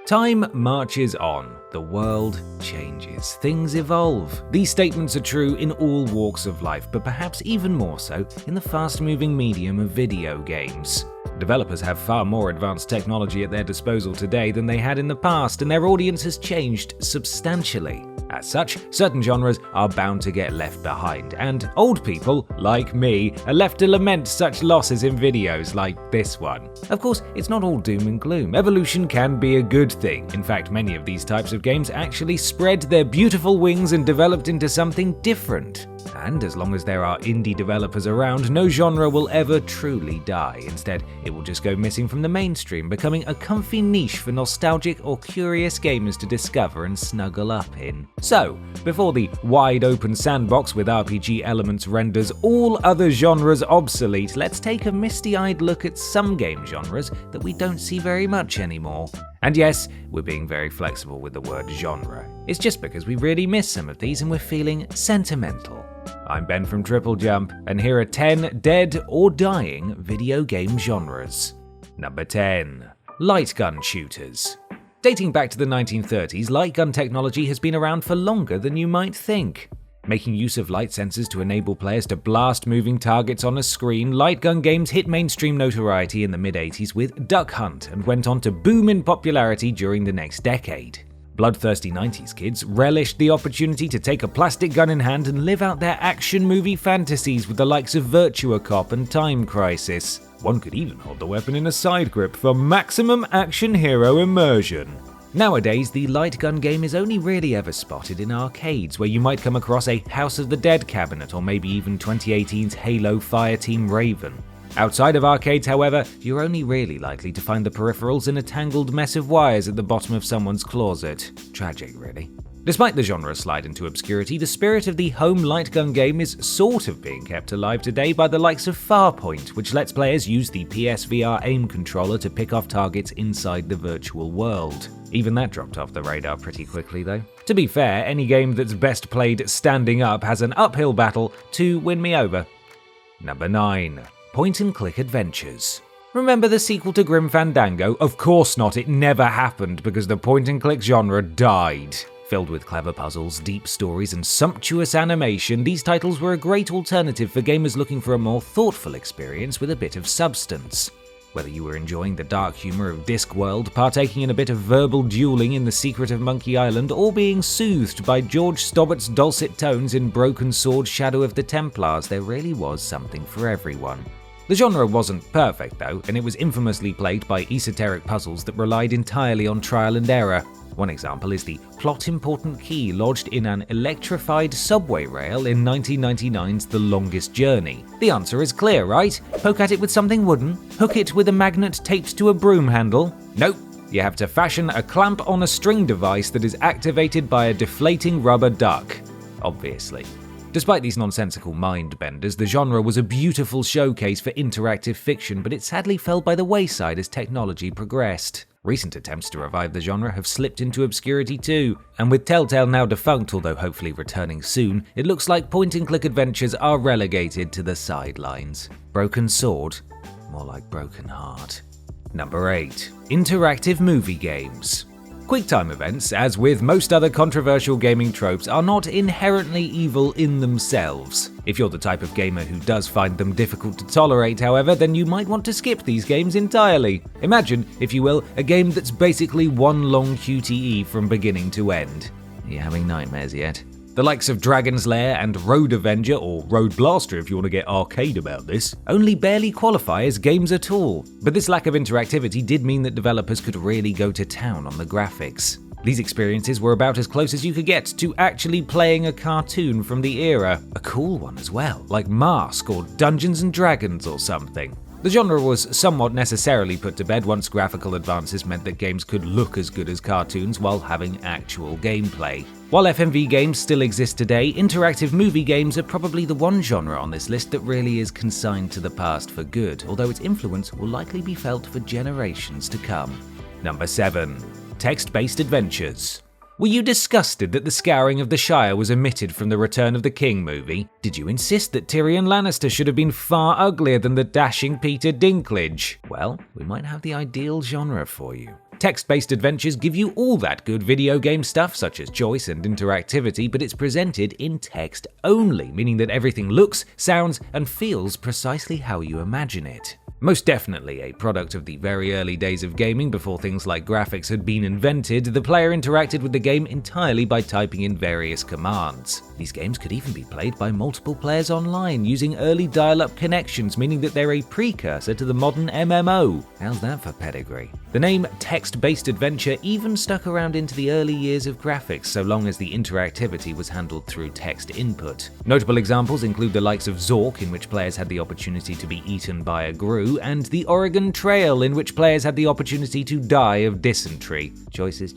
Time marches on, the world changes, things evolve. These statements are true in all walks of life, but perhaps even more so in the fast-moving medium of video games. Developers have far more advanced technology at their disposal today than they had in the past, and their audience has changed substantially. As such, certain genres are bound to get left behind, and old people, like me, are left to lament such losses in videos like this one. Of course, it's not all doom and gloom. Evolution can be a good thing. In fact, many of these types of games actually spread their beautiful wings and developed into something different. And as long as there are indie developers around, no genre will ever truly die. Instead, it will just go missing from the mainstream, becoming a comfy niche for nostalgic or curious gamers to discover and snuggle up in. So, before the wide-open sandbox with RPG elements renders all other genres obsolete, let's take a misty-eyed look at some game genres that we don't see very much anymore. And yes, we're being very flexible with the word genre. It's just because we really miss some of these and we're feeling sentimental. I'm Ben from TripleJump, and here are 10 dead or dying video game genres. Number 10. Light gun shooters. Dating back to the 1930s, light gun technology has been around for longer than you might think. Making use of light sensors to enable players to blast moving targets on a screen, light gun games hit mainstream notoriety in the mid-80s with Duck Hunt and went on to boom in popularity during the next decade. Bloodthirsty 90s kids relished the opportunity to take a plastic gun in hand and live out their action movie fantasies with the likes of Virtua Cop and Time Crisis. One could even hold the weapon in a side grip for maximum action hero immersion. Nowadays, the light gun game is only really ever spotted in arcades, where you might come across a House of the Dead cabinet or maybe even 2018's Halo Fireteam Raven. Outside of arcades, however, you're only really likely to find the peripherals in a tangled mess of wires at the bottom of someone's closet. Tragic, really. Despite the genre's slide into obscurity, the spirit of the home light gun game is sort of being kept alive today by the likes of Farpoint, which lets players use the PSVR aim controller to pick off targets inside the virtual world. Even that dropped off the radar pretty quickly, though. To be fair, any game that's best played standing up has an uphill battle to win me over. Number 9. Point-and-click adventures. Remember the sequel to Grim Fandango? Of course not, it never happened because the point-and-click genre died. Filled with clever puzzles, deep stories, and sumptuous animation, these titles were a great alternative for gamers looking for a more thoughtful experience with a bit of substance. Whether you were enjoying the dark humor of Discworld, partaking in a bit of verbal dueling in The Secret of Monkey Island, or being soothed by George Stobbart's dulcet tones in Broken Sword Shadow of the Templars, there really was something for everyone. The genre wasn't perfect though, and it was infamously plagued by esoteric puzzles that relied entirely on trial and error. One example is the plot-important key lodged in an electrified subway rail in 1999's The Longest Journey. The answer is clear, right? Poke at it with something wooden? Hook it with a magnet taped to a broom handle? Nope. You have to fashion a clamp on a string device that is activated by a deflating rubber duck. Obviously. Despite these nonsensical mind-benders, the genre was a beautiful showcase for interactive fiction, but it sadly fell by the wayside as technology progressed. Recent attempts to revive the genre have slipped into obscurity too, and with Telltale now defunct, although hopefully returning soon, it looks like point-and-click adventures are relegated to the sidelines. Broken Sword? More like Broken Heart. Number 8. Interactive movie games. QuickTime events, as with most other controversial gaming tropes, are not inherently evil in themselves. If you're the type of gamer who does find them difficult to tolerate, however, then you might want to skip these games entirely. Imagine, if you will, a game that's basically one long QTE from beginning to end. Are you having nightmares yet? The likes of Dragon's Lair and Road Avenger, or Road Blaster if you want to get arcade about this, only barely qualify as games at all. But this lack of interactivity did mean that developers could really go to town on the graphics. These experiences were about as close as you could get to actually playing a cartoon from the era. A cool one as well, like Mask or Dungeons & Dragons or something. The genre was somewhat necessarily put to bed once graphical advances meant that games could look as good as cartoons while having actual gameplay. While FMV games still exist today, interactive movie games are probably the one genre on this list that really is consigned to the past for good, although its influence will likely be felt for generations to come. Number 7. Text-based adventures. Were you disgusted that the scouring of the Shire was omitted from the Return of the King movie? Did you insist that Tyrion Lannister should have been far uglier than the dashing Peter Dinklage? Well, we might have the ideal genre for you. Text-based adventures give you all that good video game stuff such as choice and interactivity, but it's presented in text only, meaning that everything looks, sounds, and feels precisely how you imagine it. Most definitely a product of the very early days of gaming before things like graphics had been invented, the player interacted with the game entirely by typing in various commands. These games could even be played by multiple players online using early dial-up connections, meaning that they're a precursor to the modern MMO. How's that for pedigree? The name text-based adventure even stuck around into the early years of graphics, so long as the interactivity was handled through text input. Notable examples include the likes of Zork, in which players had the opportunity to be eaten by a grue, and the Oregon Trail, in which players had the opportunity to die of dysentery. Choices.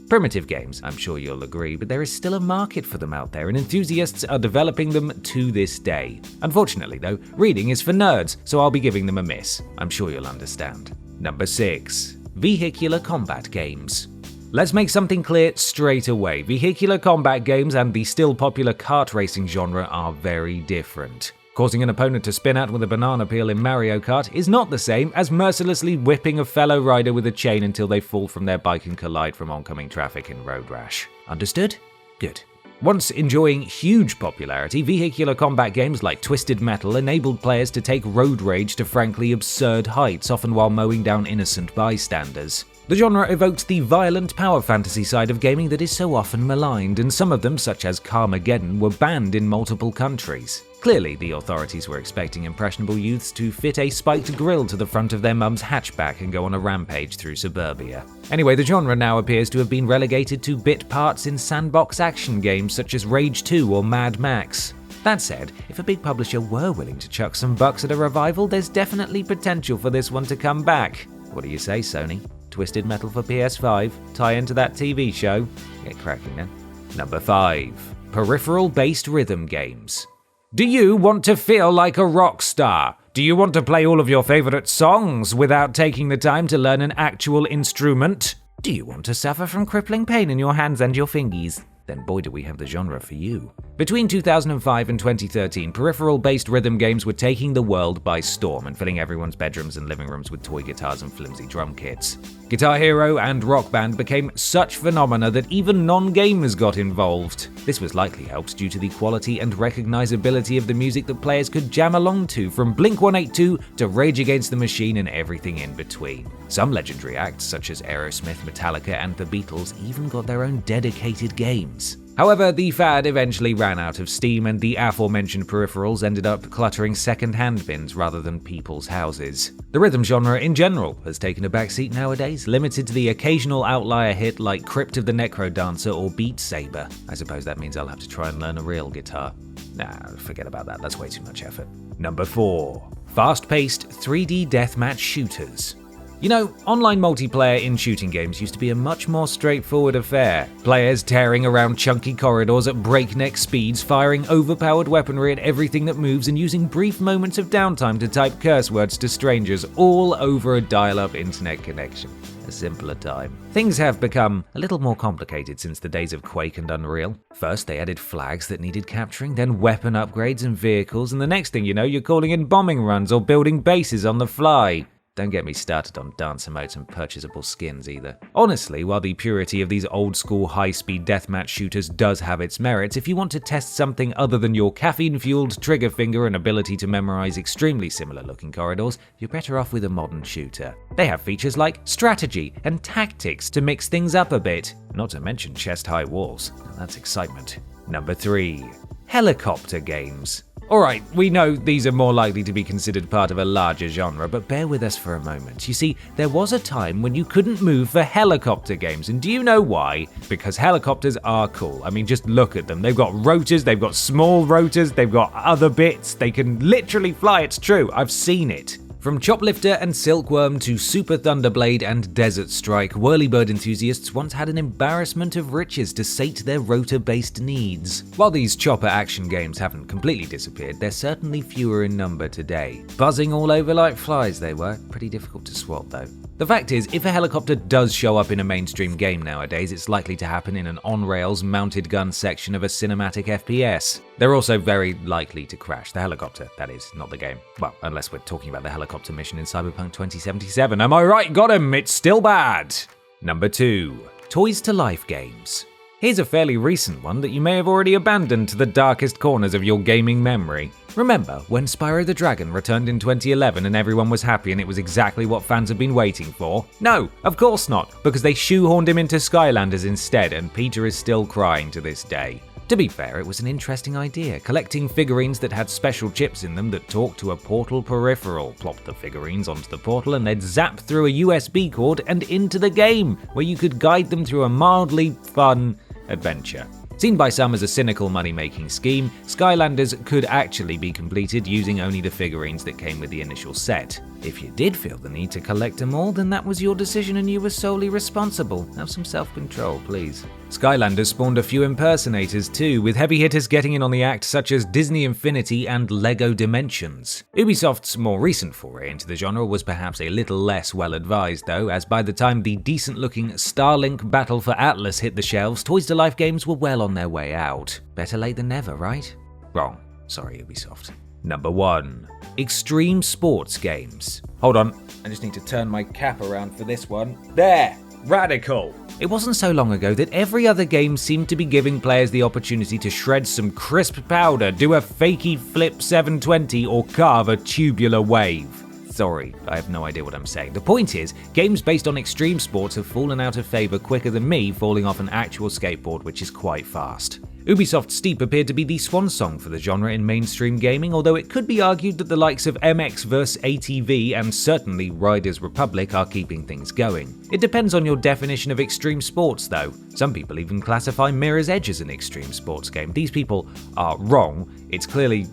Primitive games, I'm sure you'll agree, but there is still a market for them out there, and enthusiasts are developing them to this day. Unfortunately, though, reading is for nerds, so I'll be giving them a miss. I'm sure you'll understand. Number 6. Vehicular combat games. Let's make something clear straight away. Vehicular combat games and the still popular kart racing genre are very different. Causing an opponent to spin out with a banana peel in Mario Kart is not the same as mercilessly whipping a fellow rider with a chain until they fall from their bike and collide from oncoming traffic in Road Rash. Understood? Good. Once enjoying huge popularity, vehicular combat games like Twisted Metal enabled players to take road rage to frankly absurd heights, often while mowing down innocent bystanders. The genre evoked the violent power fantasy side of gaming that is so often maligned, and some of them, such as Carmageddon, were banned in multiple countries. Clearly, the authorities were expecting impressionable youths to fit a spiked grille to the front of their mum's hatchback and go on a rampage through suburbia. Anyway, the genre now appears to have been relegated to bit parts in sandbox action games such as Rage 2 or Mad Max. That said, if a big publisher were willing to chuck some bucks at a revival, there's definitely potential for this one to come back. What do you say, Sony? Twisted Metal for PS5? Tie into that TV show? Get cracking then. Number 5. Peripheral-based rhythm games. Do you want to feel like a rock star? Do you want to play all of your favorite songs without taking the time to learn an actual instrument? Do you want to suffer from crippling pain in your hands and your fingies? Then boy do we have the genre for you. Between 2005 and 2013, peripheral-based rhythm games were taking the world by storm and filling everyone's bedrooms and living rooms with toy guitars and flimsy drum kits. Guitar Hero and Rock Band became such phenomena that even non-gamers got involved. This was likely helped due to the quality and recognizability of the music that players could jam along to, from Blink-182 to Rage Against the Machine and everything in between. Some legendary acts such as Aerosmith, Metallica, and the Beatles even got their own dedicated games. However, the fad eventually ran out of steam, and the aforementioned peripherals ended up cluttering second-hand bins rather than people's houses. The rhythm genre in general has taken a backseat nowadays, limited to the occasional outlier hit like Crypt of the Necrodancer or Beat Saber. I suppose that means I'll have to try and learn a real guitar. Nah, forget about that, that's way too much effort. Number 4. Fast-paced 3D deathmatch shooters. You know, online multiplayer in shooting games used to be a much more straightforward affair. Players tearing around chunky corridors at breakneck speeds, firing overpowered weaponry at everything that moves, and using brief moments of downtime to type curse words to strangers, all over a dial-up internet connection. A simpler time. Things have become a little more complicated since the days of Quake and Unreal. First, they added flags that needed capturing, then weapon upgrades and vehicles, and the next thing you know, you're calling in bombing runs or building bases on the fly. Don't get me started on dance emotes and purchasable skins either. Honestly, while the purity of these old-school high-speed deathmatch shooters does have its merits, if you want to test something other than your caffeine-fueled trigger finger and ability to memorize extremely similar-looking corridors, you're better off with a modern shooter. They have features like strategy and tactics to mix things up a bit, not to mention chest-high walls. That's excitement. Number 3. Helicopter games. Alright, we know these are more likely to be considered part of a larger genre, but bear with us for a moment. You see, there was a time when you couldn't move for helicopter games, and do you know why? Because helicopters are cool. I mean, just look at them. They've got rotors, they've got small rotors, they've got other bits. They can literally fly, it's true. I've seen it. From Choplifter and Silkworm to Super Thunderblade and Desert Strike, whirlybird enthusiasts once had an embarrassment of riches to sate their rotor-based needs. While these chopper action games haven't completely disappeared, they're certainly fewer in number today. Buzzing all over like flies they were, pretty difficult to swat though. The fact is, if a helicopter does show up in a mainstream game nowadays, it's likely to happen in an on-rails mounted gun section of a cinematic FPS. They're also very likely to crash. The helicopter, that is, not the game. Well, unless we're talking about the helicopter mission in Cyberpunk 2077. Am I right? Got him! It's still bad! Number 2. Toys to Life games. Here's a fairly recent one that you may have already abandoned to the darkest corners of your gaming memory. Remember when Spyro the Dragon returned in 2011 and everyone was happy and it was exactly what fans had been waiting for? No, of course not, because they shoehorned him into Skylanders instead, and Peter is still crying to this day. To be fair, it was an interesting idea, collecting figurines that had special chips in them that talked to a portal peripheral. Plop the figurines onto the portal and they'd zap through a USB cord and into the game, where you could guide them through a mildly fun adventure. Seen by some as a cynical money-making scheme, Skylanders could actually be completed using only the figurines that came with the initial set. If you did feel the need to collect them all, then that was your decision and you were solely responsible. Have some self-control, please. Skylanders spawned a few impersonators too, with heavy hitters getting in on the act such as Disney Infinity and LEGO Dimensions. Ubisoft's more recent foray into the genre was perhaps a little less well-advised though, as by the time the decent-looking Starlink Battle for Atlas hit the shelves, Toys to Life games were well on their way out. Better late than never, right? Wrong. Sorry, Ubisoft. Number 1. Extreme sports games. Hold on, I just need to turn my cap around for this one. There! Radical! It wasn't so long ago that every other game seemed to be giving players the opportunity to shred some crisp powder, do a fakey flip 720, or carve a tubular wave. Sorry, I have no idea what I'm saying. The point is, games based on extreme sports have fallen out of favour quicker than me falling off an actual skateboard, which is quite fast. Ubisoft's Steep appeared to be the swan song for the genre in mainstream gaming, although it could be argued that the likes of MX vs ATV and certainly Riders Republic are keeping things going. It depends on your definition of extreme sports though. Some people even classify Mirror's Edge as an extreme sports game. These people are wrong. It's clearly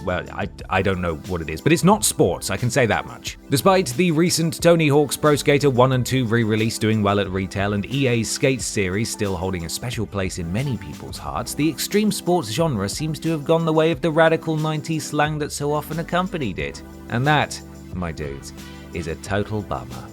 well, I don't know what it is, but it's not sports, I can say that much. Despite the recent Tony Hawk's Pro Skater 1 and 2 re-release doing well at retail and EA's Skates series still holding a special place in many people's hearts, the extreme sports genre seems to have gone the way of the radical 90s slang that so often accompanied it. And that, my dudes, is a total bummer.